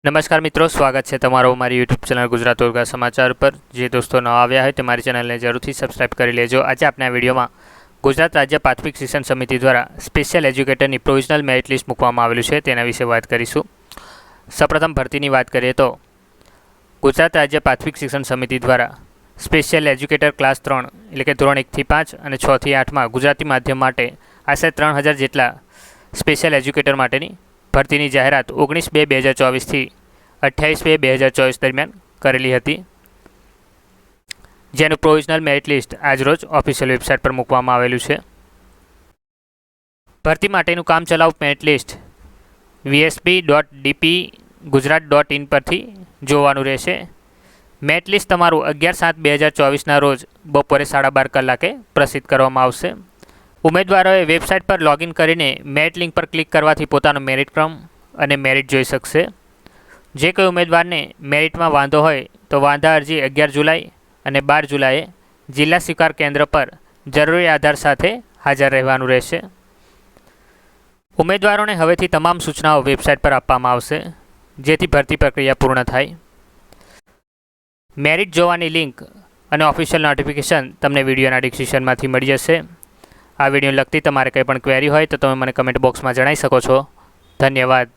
नमस्कार मित्रों, स्वागत है तमारो हमारी यूट्यूब चैनल गुजरात वर्गा समाचार पर। जे दोस्तों न आव्या है तो मारी चैनल ने जरूर सब्सक्राइब कर लेजो। आज आपने विडियो में गुजरात राज्य प्राथमिक शिक्षण समिति द्वारा स्पेशियल एज्युकेटर की प्रोविजनल मेरिट लिस्ट मूकवामां आवेलुं छे तेना विषे बात करीशुं। सौप्रथम भर्ती की बात करिए तो गुजरात राज्य प्राथमिक शिक्षण समिति द्वारा स्पेशियल एज्युकेटर क्लास 3 एटले के धोरण 1 થી 5 અને 6 થી 8 में गुजराती माध्यम माटे आशरे 3000 जेटला स्पेशियल एज्युकेटर माटेनी भर्तीनी जाहेरात 19/2/2024 थी 28/2/2024 दरमियान करेली हती, जेनुं प्रोविजनल मेरिट लिस्ट आज रोज ऑफिशियल वेबसाइट पर मूकवामां आवेलुं छे। भर्ती माटेनुं काम चलाऊ मेरिट लिस्ट vsp.dpgujarat.in परथी जोवानुं रहेशे। मेरिट लिस्ट तमारुं 11/7/2024 ना रोज बपोरे 12:30 कलाके प्रसिद्ध करवामां आवशे। उम्मीदवारोए वेबसाइट पर लॉगिन करीने मेरिट लिंक पर क्लिक करवाथी पोतानो मेरिट क्रम अने मेरिट जोई शकशे। जे कोई उम्मीदवार ने मेरिट में वांधो होय तो वांधा अरजी 11 जुलाई और 12 जुलाईए जिला स्वीकार केन्द्र पर जरूरी आधार साथे हाजर रहेवानुं रहेशे। उम्मीदवारों ने हवेथी तमाम सूचनाओं वेबसाइट पर आपवामां आवशे, जेथी भर्ती प्रक्रिया पूर्ण थाय। मेरिट जोवानी लिंक और ऑफिशियल नोटिफिकेशन तमने विडियोना डिस्क्रिप्शन में मळी जशे। आ विडियो लगती तमारे कंई पण क्वेरी होय तो तमे मने कमेंट बॉक्स में जणावी शको छो। धन्यवाद।